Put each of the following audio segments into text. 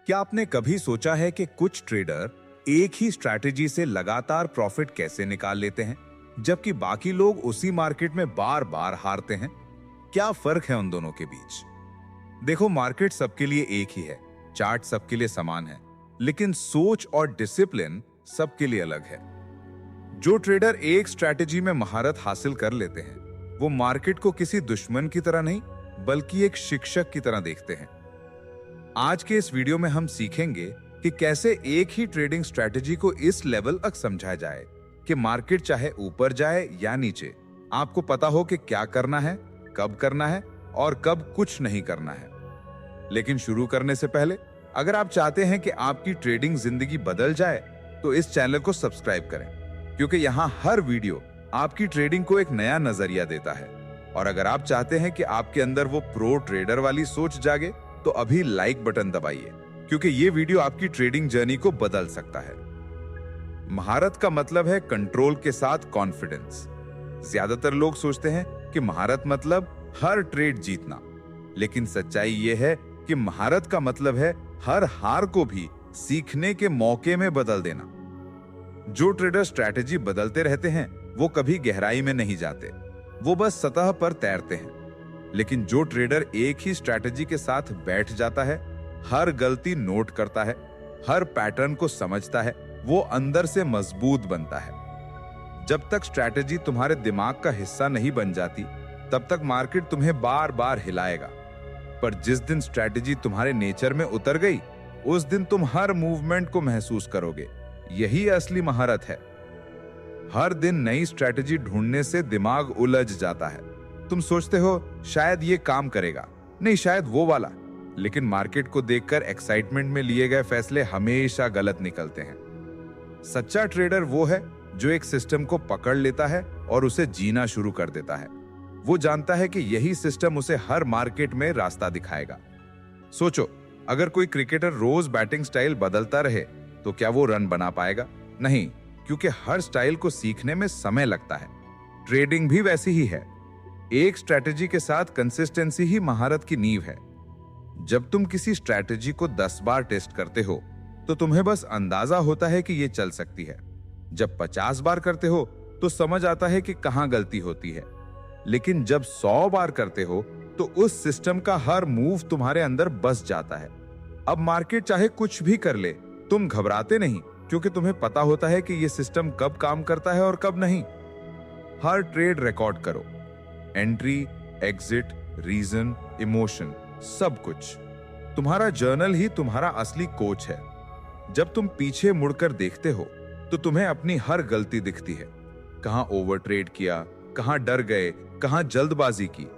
क्या आपने कभी सोचा है कि कुछ ट्रेडर एक ही स्ट्रैटेजी से लगातार प्रॉफिट कैसे निकाल लेते हैं, जबकि बाकी लोग उसी मार्केट में बार बार हारते हैं? क्या फर्क है उन दोनों के बीच? देखो, मार्केट सबके लिए एक ही है, चार्ट सबके लिए समान है, लेकिन सोच और डिसिप्लिन सबके लिए अलग है। जो ट्रेडर एक स्ट्रैटेजी में महारत हासिल कर लेते हैं, वो मार्केट को किसी दुश्मन की तरह नहीं, बल्कि एक शिक्षक की तरह देखते हैं। आज के इस वीडियो में हम सीखेंगे कि कैसे एक ही ट्रेडिंग स्ट्रैटेजी को इस लेवल तक समझा जाए कि मार्केट चाहे ऊपर जाए या नीचे, आपको पता हो कि क्या करना है, कब करना है और कब कुछ नहीं करना है। लेकिन शुरू करने से पहले, अगर आप चाहते हैं कि आपकी ट्रेडिंग जिंदगी बदल जाए, तो इस चैनल को सब्सक्राइब करें, क्योंकि यहाँ हर वीडियो आपकी ट्रेडिंग को एक नया नजरिया देता है। और अगर आप चाहते हैं कि आपके अंदर वो प्रो ट्रेडर वाली सोच जागे, तो अभी लाइक बटन दबाइए, क्योंकि ये वीडियो आपकी ट्रेडिंग जर्नी को बदल सकता है। महारत का मतलब है कंट्रोल के साथ कॉन्फिडेंस। ज्यादातर लोग सोचते हैं कि महारत मतलब हर ट्रेड जीतना, लेकिन सच्चाई ये है कि महारत का मतलब है हर हार को भी सीखने के मौके में बदल देना। जो ट्रेडर स्ट्रैटेजी बदलते रहते हैं, वो कभी गहराई में नहीं जाते, वो बस सतह पर तैरते हैं। लेकिन जो ट्रेडर एक ही स्ट्रैटेजी के साथ बैठ जाता है, हर गलती नोट करता है, हर पैटर्न को समझता है, वो अंदर से मजबूत बनता है। जब तक स्ट्रैटेजी तुम्हारे दिमाग का हिस्सा नहीं बन जाती, तब तक मार्केट तुम्हें बार बार हिलाएगा। पर जिस दिन स्ट्रैटेजी तुम्हारे नेचर में उतर गई, उस दिन तुम हर मूवमेंट को महसूस करोगे। यही असली महारत है। हर दिन नई स्ट्रैटेजी ढूंढने से दिमाग उलझ जाता है। तुम सोचते हो शायद ये काम करेगा, नहीं शायद वो वाला, लेकिन मार्केट को देखकर एक्साइटमेंट में लिए गए फैसले हमेशा गलत निकलते हैं। सच्चा ट्रेडर वो है जो एक सिस्टम को पकड़ लेता है और उसे जीना शुरू कर देता है। वो जानता है कि यही सिस्टम उसे हर मार्केट में रास्ता दिखाएगा। सोचो, अगर कोई क्रिकेटर रोज बैटिंग स्टाइल बदलता रहे, तो क्या वो रन बना पाएगा? नहीं, क्योंकि हर स्टाइल को सीखने में समय लगता है। ट्रेडिंग भी वैसी ही है। एक स्ट्रैटेजी के साथ कंसिस्टेंसी ही महारत की नींव है। जब तुम किसी स्ट्रैटेजी को 10 बार टेस्ट करते हो, तो तुम्हें बस अंदाजा होता है कि ये चल सकती है। जब 50 बार करते हो, तो समझ आता है कि कहां गलती होती है। लेकिन जब 100 बार करते हो, तो उस सिस्टम का हर मूव तुम्हारे अंदर बस जाता है। अब मार्केट चाहे कुछ भी कर ले, तुम घबराते नहीं, क्योंकि तुम्हें पता होता है कि यह सिस्टम कब काम करता है और कब नहीं। हर ट्रेड रिकॉर्ड करो, एंट्री, एग्जिट, रीजन, इमोशन, सब कुछ। तुम्हारा जर्नल ही तुम्हारा असली कोच है। जब तुम पीछे मुड़कर देखते हो, तो तुम्हें अपनी हर गलती दिखती है। कहां ओवर ट्रेड किया, कहां डर गए, कहां जल्दबाजी की,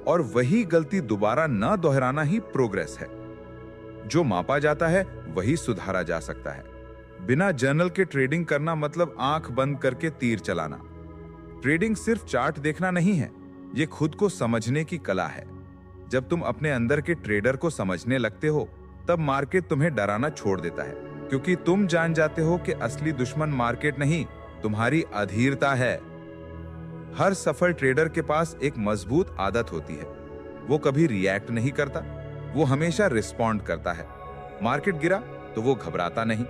और वही गलती दोबारा न दोहराना ही प्रोग्रेस है। जो मापा जाता है, वही सुधारा जा सकता है। बिना जर्नल के ट्रेडिंग करना मतलब आंख बंद करके तीर चलाना। ट्रेडिंग सिर्फ चार्ट देखना नहीं है, ये खुद को समझने की कला है। जब तुम अपने अंदर के ट्रेडर को समझने लगते हो, तब मार्केट तुम्हें डराना छोड़ देता है, क्योंकि तुम जान जाते हो कि असली दुश्मन मार्केट नहीं, तुम्हारी अधीरता है। हर सफल ट्रेडर के पास एक मजबूत आदत होती है। वो कभी रिएक्ट नहीं करता, वो हमेशा रिस्पॉन्ड करता है। मार्केट गिरा तो वो घबराता नहीं,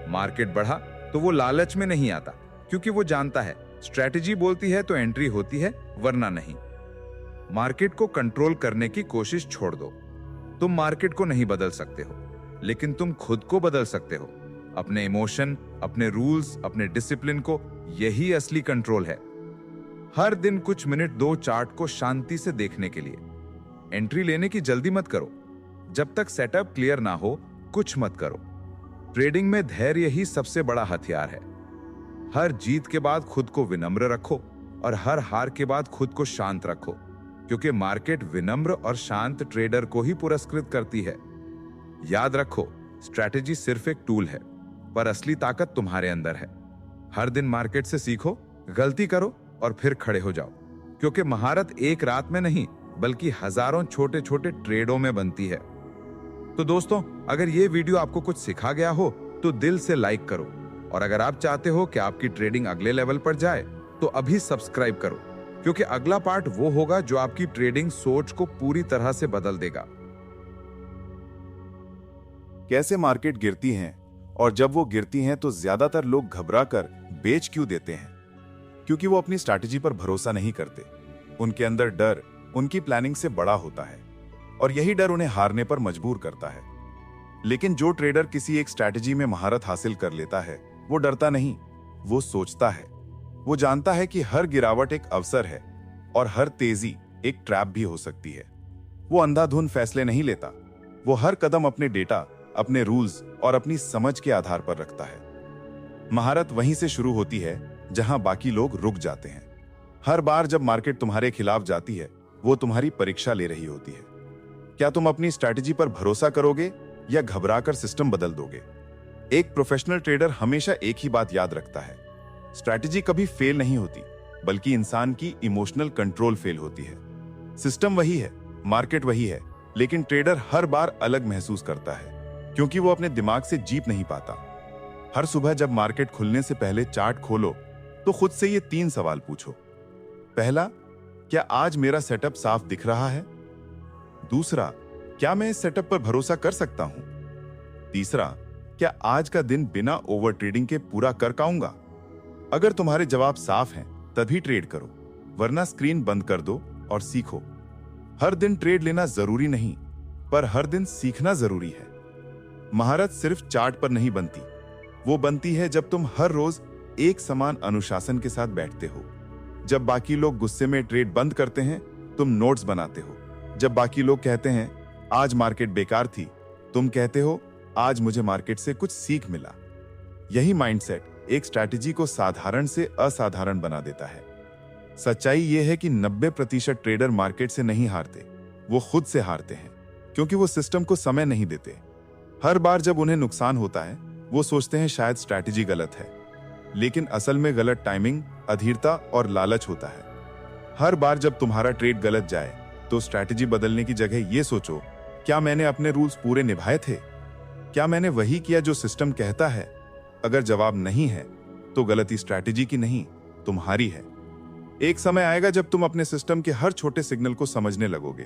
मार्केट बढ़ा तो वो लालच में नहीं आता, क्योंकि वो जानता है स्ट्रैटेजी बोलती है तो एंट्री होती है, वरना नहीं। मार्केट को कंट्रोल करने की कोशिश छोड़ दो। तुम मार्केट को नहीं बदल सकते हो, लेकिन तुम खुद को बदल सकते हो। अपने इमोशन, अपने रूल्स, अपने डिसिप्लिन को। यही असली कंट्रोल है। हर दिन कुछ मिनट दो चार्ट को शांति से देखने के लिए। एंट्री लेने की जल्दी मत करो। जब तक सेटअप क्लियर ना हो, कुछ मत करो। ट्रेडिंग में धैर्य ही सबसे बड़ा हथियार है। हर जीत के बाद खुद को विनम्र रखो, और हर हार के बाद खुद को शांत रखो, क्योंकि मार्केट विनम्र और शांत ट्रेडर को ही पुरस्कृत करती है। याद रखो, स्ट्रैटेजी सिर्फ एक टूल है, पर असली ताकत तुम्हारे अंदर है। हर दिन मार्केट से सीखो, गलती करो और फिर खड़े हो जाओ, क्योंकि महारत एक रात में नहीं, बल्कि हजारों छोटे छोटे ट्रेडों में बनती है। तो दोस्तों, अगर ये वीडियो आपको कुछ सिखा गया हो, तो दिल से लाइक करो, और अगर आप चाहते हो कि आपकी ट्रेडिंग अगले लेवल पर जाए, तो अभी सब्सक्राइब करो, क्योंकि अगला पार्ट वो होगा जो आपकी ट्रेडिंग सोच को पूरी तरह से बदल देगा। कैसे मार्केट गिरती हैं, और जब वो गिरती हैं तो ज्यादातर लोग घबरा कर बेच क्यों देते हैं? क्योंकि वो अपनी स्ट्रैटेजी पर भरोसा नहीं करते। उनके अंदर डर उनकी प्लानिंग से बड़ा होता है और यही डर उन्हें हारने पर मजबूर करता है। लेकिन जो ट्रेडर किसी एक स्ट्रैटेजी में महारत हासिल कर लेता है, वो डरता नहीं, वो सोचता है। वो जानता है कि हर गिरावट एक अवसर है और हर तेजी एक ट्रैप भी हो सकती है। वो अंधाधुंध फैसले नहीं लेता, वो हर कदम अपने डेटा, अपने रूल्स और अपनी समझ के आधार पर रखता है। महारत वहीं से शुरू होती है जहां बाकी लोग रुक जाते हैं। हर बार जब मार्केट तुम्हारे खिलाफ जाती है, वो तुम्हारी परीक्षा ले रही होती है। क्या तुम अपनी स्ट्रैटेजी पर भरोसा करोगे या घबराकर सिस्टम बदल दोगे? एक प्रोफेशनल ट्रेडर हमेशा एक ही बात याद रखता है, स्ट्रैटेजी कभी फेल नहीं होती, बल्कि इंसान की इमोशनल कंट्रोल फेल होती है। सिस्टम वही है, मार्केट वही है, लेकिन ट्रेडर हर बार अलग महसूस करता है क्योंकि वो अपने दिमाग से जीत नहीं पाता। हर सुबह जब मार्केट खुलने से पहले चार्ट खोलो तो खुद से ये 3 सवाल पूछो। पहला, क्या आज मेरा सेटअप साफ दिख रहा है? दूसरा, क्या मैं इस सेटअप पर भरोसा कर सकता हूं? तीसरा, क्या आज का दिन बिना ओवर ट्रेडिंग के पूरा कर पाऊंगा? अगर तुम्हारे जवाब साफ हैं, तभी ट्रेड करो, वरना स्क्रीन बंद कर दो और सीखो। हर दिन ट्रेड लेना जरूरी नहीं, पर हर दिन सीखना जरूरी है। महारत सिर्फ चार्ट पर नहीं बनती, वो बनती है जब तुम हर रोज एक समान अनुशासन के साथ बैठते हो। जब बाकी लोग गुस्से में ट्रेड बंद करते हैं, तुम नोट्स बनाते हो। जब बाकी लोग कहते हैं आज मार्केट बेकार थी, तुम कहते हो आज मुझे मार्केट से कुछ सीख मिला। यही माइंडसेट एक स्ट्रैटेजी को साधारण से असाधारण बना देता है। सच्चाई यह है कि 90% ट्रेडर मार्केट से नहीं हारते, वो खुद से हारते हैं, क्योंकि वो सिस्टम को समय नहीं देते। हर बार जब उन्हें नुकसान होता है, वो सोचते हैं शायद स्ट्रैटेजी गलत है, लेकिन असल में गलत टाइमिंग, अधीरता और लालच होता है। हर बार जब तुम्हारा ट्रेड गलत जाए, तो स्ट्रैटेजी बदलने की जगह ये सोचो, क्या मैंने अपने रूल्स पूरे निभाए थे? क्या मैंने वही किया जो सिस्टम कहता है? अगर जवाब नहीं है, तो गलती स्ट्रैटेजी की नहीं, तुम्हारी है। एक समय आएगा जब तुम अपने सिस्टम के हर छोटे सिग्नल को समझने लगोगे।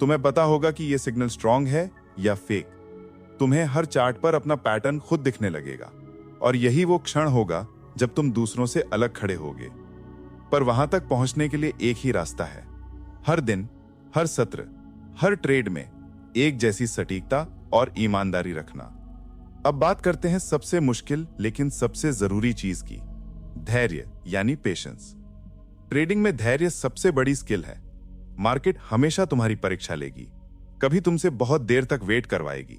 तुम्हें पता होगा कि यह सिग्नल स्ट्रांग है या फेक। तुम्हें हर चार्ट पर अपना पैटर्न खुद दिखने लगेगा, और यही वो क्षण होगा जब तुम दूसरों से अलग खड़े होगे। पर वहां तक पहुंचने के लिए एक ही रास्ता है, हर दिन, हर सत्र, हर ट्रेड में एक जैसी सटीकता और ईमानदारी रखना। अब बात करते हैं सबसे मुश्किल लेकिन सबसे जरूरी चीज की, धैर्य यानी पेशेंस। ट्रेडिंग में धैर्य सबसे बड़ी स्किल है। मार्केट हमेशा तुम्हारी परीक्षा लेगी। कभी तुमसे बहुत देर तक वेट करवाएगी,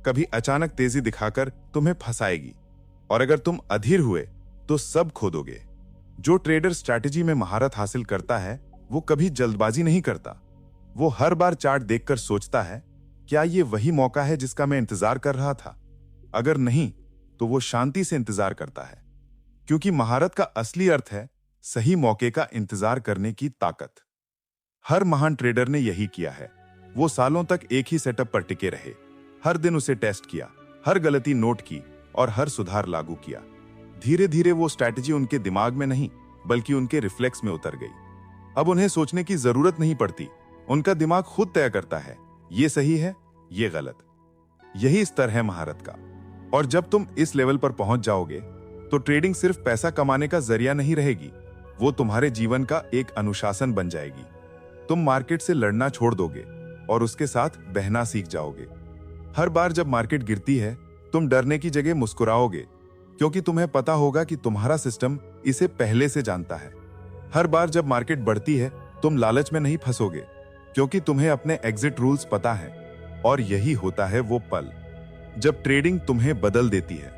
कभी अचानक तेजी दिखाकर तुम्हें फंसाएगी, और अगर तुम अधीर हुए तो सब खो दोगे। जो ट्रेडर स्ट्रैटेजी में महारत हासिल करता है, वो कभी जल्दबाजी नहीं करता। वो हर बार चार्ट देखकर सोचता है, क्या ये वही मौका है जिसका मैं इंतजार कर रहा था? अगर नहीं, तो वो शांति से इंतजार करता है, क्योंकि महारत का असली अर्थ है सही मौके का इंतजार करने की ताकत। हर महान ट्रेडर ने यही किया है। वो सालों तक एक ही सेटअप पर टिके रहे, हर दिन उसे टेस्ट किया, हर गलती नोट की और हर सुधार लागू किया। धीरे धीरे वो स्ट्रैटेजी उनके दिमाग में नहीं, बल्कि उनके रिफ्लेक्स में उतर गई। अब उन्हें सोचने की जरूरत नहीं पड़ती, उनका दिमाग खुद तय करता है, ये सही है, ये गलत। यही स्तर है महारत का। और जब तुम इस लेवल पर पहुंच जाओगे, तो ट्रेडिंग सिर्फ पैसा कमाने का जरिया नहीं रहेगी, वो तुम्हारे जीवन का एक अनुशासन बन जाएगी। तुम मार्केट से लड़ना छोड़ दोगे और उसके साथ बहना सीख जाओगे। हर बार जब मार्केट गिरती है, तुम डरने की जगह मुस्कुराओगे, क्योंकि तुम्हें पता होगा कि तुम्हारा सिस्टम इसे पहले से जानता है। हर बार जब मार्केट बढ़ती है, तुम लालच में नहीं फंसोगे, क्योंकि तुम्हें अपने एग्जिट रूल्स पता है। और यही होता है वो पल जब ट्रेडिंग तुम्हें बदल देती है।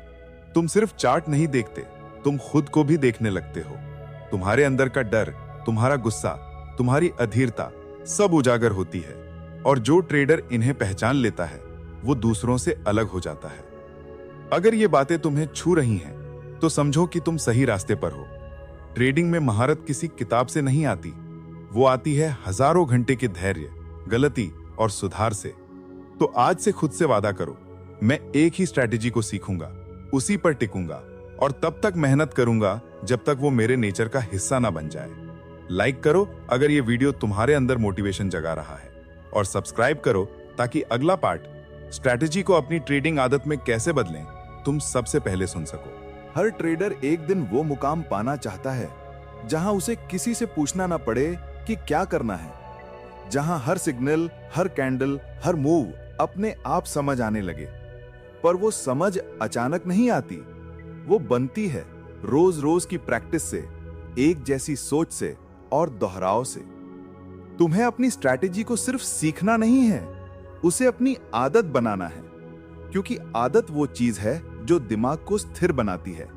तुम सिर्फ चार्ट नहीं देखते, तुम खुद को भी देखने लगते हो। तुम्हारे अंदर का डर, तुम्हारा गुस्सा, तुम्हारी अधीरता सब उजागर होती है। और जो ट्रेडर इन्हें पहचान लेता है, वो दूसरों से अलग हो जाता है। अगर ये बातें तुम्हें छू रही हैं, तो समझो कि तुम सही रास्ते पर हो। ट्रेडिंग में महारत किसी किताब से नहीं आती, वो आती है हजारों घंटे के धैर्य, गलती और सुधार से। तो आज से खुद से वादा करो, मैं एक ही स्ट्रैटेजी को सीखूंगा, उसी पर टिकूंगा और तब तक मेहनत करूंगा जब तक वो मेरे नेचर का हिस्सा ना बन जाए। लाइक करो अगर ये वीडियो तुम्हारे अंदर मोटिवेशन जगा रहा है, और सब्सक्राइब करो ताकि अगला पार्ट स्ट्रैटेजी को अपनी ट्रेडिंग आदत में कैसे बदलें, तुम सबसे पहले सुन सको। हर ट्रेडर एक दिन वो मुकाम पाना चाहता है जहां उसे किसी से पूछना ना पड़े कि क्या करना है, जहां हर सिग्नल, हर कैंडल, हर मूव अपने आप समझ आने लगे। पर वो समझ अचानक नहीं आती, वो बनती है रोज रोज की प्रैक्टिस से, एक जैसी सोच से और दोहराव से। तुम्हें अपनी स्ट्रैटेजी को सिर्फ सीखना नहीं है, उसे अपनी आदत बनाना है, क्योंकि आदत वो चीज है जो दिमाग को स्थिर बनाती है।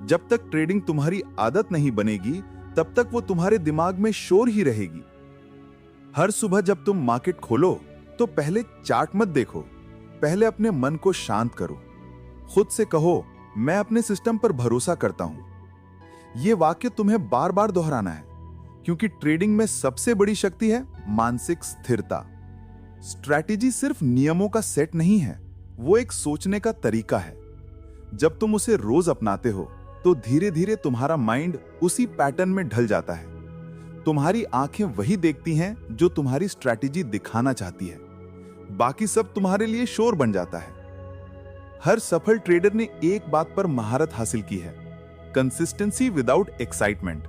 जब तक ट्रेडिंग तुम्हारी आदत नहीं बनेगी, तब तक वो तुम्हारे दिमाग में शोर ही रहेगी। हर सुबह जब तुम मार्केट खोलो तो पहले चार्ट मत देखो, पहले अपने मन को शांत करो। खुद से कहो, मैं अपने सिस्टम पर भरोसा करता हूं। यह वाक्य तुम्हें बार बार दोहराना है, क्योंकि ट्रेडिंग में सबसे बड़ी शक्ति है मानसिक स्थिरता। स्ट्रैटेजी सिर्फ नियमों का सेट नहीं है, वो एक सोचने का तरीका है। जब तुम उसे रोज अपनाते हो तो धीरे धीरे तुम्हारा माइंड उसी पैटर्न में ढल जाता है। तुम्हारी आंखें वही देखती हैं जो तुम्हारी स्ट्रैटेजी दिखाना चाहती है, बाकी सब तुम्हारे लिए शोर बन जाता है। हर सफल ट्रेडर ने एक बात पर महारत हासिल की है, कंसिस्टेंसी विदाउट एक्साइटमेंट।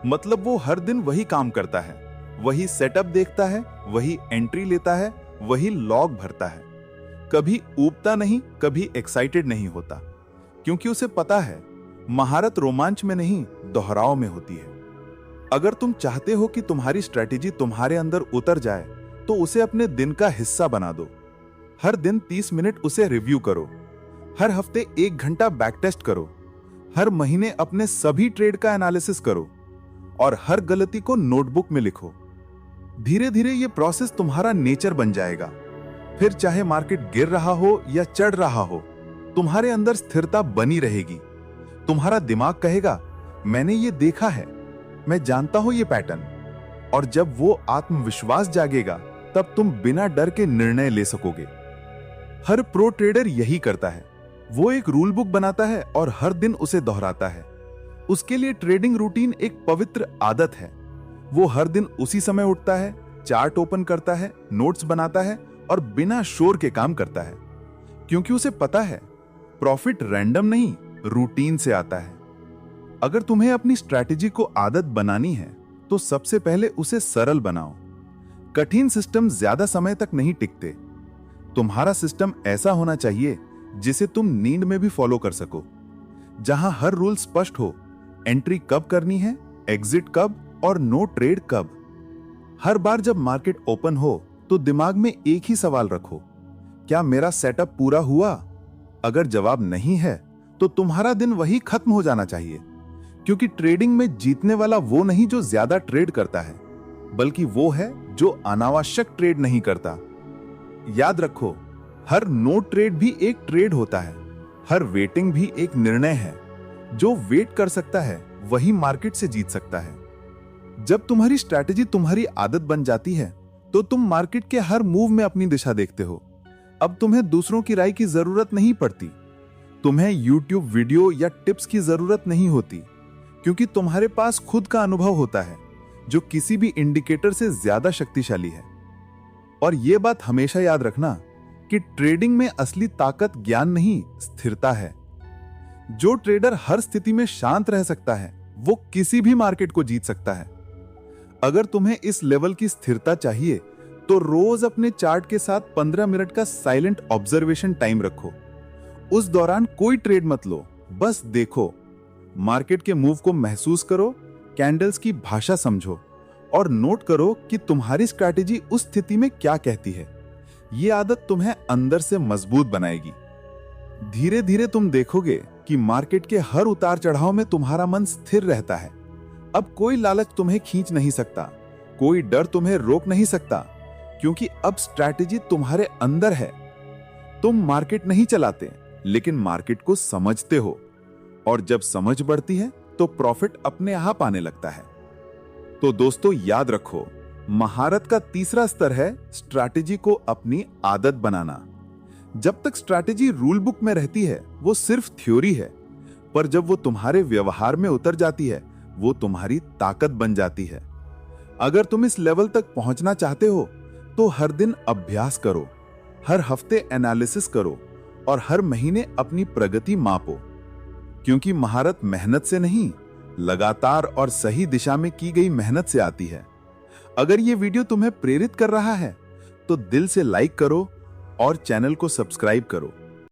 मतलब वो हर दिन वही काम करता है, वही सेटअप देखता है, वही एंट्री लेता है, वही लॉग भरता है। कभी ऊबता नहीं, कभी एक्साइटेड नहीं होता, क्योंकि उसे पता है महारत रोमांच में नहीं, दोहराव में होती है। अगर तुम चाहते हो कि तुम्हारी स्ट्रैटेजी तुम्हारे अंदर उतर जाए, तो उसे अपने दिन का हिस्सा बना दो। हर दिन 30 मिनट उसे रिव्यू करो, हर हफ्ते 1 घंटा बैक टेस्ट करो, हर महीने अपने सभी ट्रेड का एनालिसिस करो और हर गलती को नोटबुक में लिखो। धीरे धीरे ये प्रोसेस तुम्हारा नेचर बन जाएगा। फिर चाहे मार्केट गिर रहा हो या चढ़ रहा हो, तुम्हारे अंदर स्थिरता बनी रहेगी। तुम्हारा दिमाग कहेगा, मैंने ये देखा है, मैं जानता हूं ये पैटर्न। और जब वो आत्मविश्वास जागेगा, तब तुम बिना डर के निर्णय ले सकोगे। हर प्रो ट्रेडर यही करता है, वो एक रूल बुक बनाता है और हर दिन उसे दोहराता है। उसके लिए ट्रेडिंग रूटीन एक पवित्र आदत है। वो हर दिन उसी समय उठता है, चार्ट ओपन करता है, नोट्स बनाता है और बिना शोर के काम करता है, क्योंकि उसे पता है प्रॉफिट रैंडम नहीं, रूटीन से आता है। अगर तुम्हें अपनी स्ट्रैटेजी को आदत बनानी है, तो सबसे पहले उसे सरल बनाओ। कठिन सिस्टम ज्यादा समय तक नहीं टिकते। तुम्हारा सिस्टम ऐसा होना चाहिए जिसे तुम नींद में भी फॉलो कर सको, जहां हर रूल स्पष्ट हो, एंट्री कब करनी है, एग्जिट कब और नो ट्रेड कब। हर बार जब मार्केट ओपन हो तो दिमाग में एक ही सवाल रखो, क्या मेरा सेटअप पूरा हुआ? अगर जवाब नहीं है तो तुम्हारा दिन वही खत्म हो जाना चाहिए, क्योंकि ट्रेडिंग में जीतने वाला वो नहीं जो ज्यादा ट्रेड करता है, बल्कि वो है जो अनावश्यक ट्रेड नहीं करता। याद रखो, हर नो ट्रेड भी एक ट्रेड होता है, हर वेटिंग भी एक निर्णय है। जो वेट कर सकता है वही मार्केट से जीत सकता है। जब तुम्हारी स्ट्रैटेजी तुम्हारी आदत बन जाती है, तो तुम मार्केट के हर मूव में अपनी दिशा देखते हो। अब तुम्हें दूसरों की राय की जरूरत नहीं पड़ती, तुम्हें यूट्यूब वीडियो या टिप्स की जरूरत नहीं होती, क्योंकि तुम्हारे पास खुद का अनुभव होता है जो किसी भी इंडिकेटर से ज्यादा शक्तिशाली है। और यह बात हमेशा याद रखना कि ट्रेडिंग में असली ताकत ज्ञान नहीं, स्थिरता है। जो ट्रेडर हर स्थिति में शांत रह सकता है, वो किसी भी मार्केट को जीत सकता है। अगर तुम्हें इस लेवल की स्थिरता चाहिए, तो रोज अपने चार्ट के साथ 15 मिनट का साइलेंट ऑब्जर्वेशन टाइम रखो। उस दौरान कोई ट्रेड मत लो, बस देखो, मार्केट के मूव को महसूस करो, कैंडल्स की भाषा समझो और नोट करो कि तुम्हारी स्ट्रैटेजी उस स्थिति में क्या कहती है। यह आदत तुम्हें अंदर से मजबूत बनाएगी। धीरे धीरे तुम देखोगे कि मार्केट के हर उतार चढ़ाव में तुम्हारा मन स्थिर रहता है। अब कोई लालच तुम्हें खींच नहीं सकता, कोई डर तुम्हें रोक नहीं सकता, क्योंकि अब स्ट्रैटेजी तुम्हारे अंदर है। तुम मार्केट नहीं चलाते, लेकिन मार्केट को समझते हो, और जब समझ बढ़ती है तो प्रॉफिट अपने आप आने लगता है। तो दोस्तों, याद रखो, महारत का तीसरा स्तर है स्ट्रैटेजी को अपनी आदत बनाना। जब तक स्ट्रैटेजी रूल बुक में रहती है, वो सिर्फ थ्योरी है, पर जब वो तुम्हारे व्यवहार में उतर जाती है, वो तुम्हारी ताकत बन जाती है। अगर तुम इस लेवल तक पहुंचना चाहते हो, तो हर दिन अभ्यास करो, हर हफ्ते एनालिसिस करो और हर महीने अपनी प्रगति मापो, क्योंकि महारत मेहनत से नहीं, लगातार और सही दिशा में की गई मेहनत से आती है। अगर ये वीडियो तुम्हें प्रेरित कर रहा है तो दिल से लाइक करो और चैनल को सब्सक्राइब करो।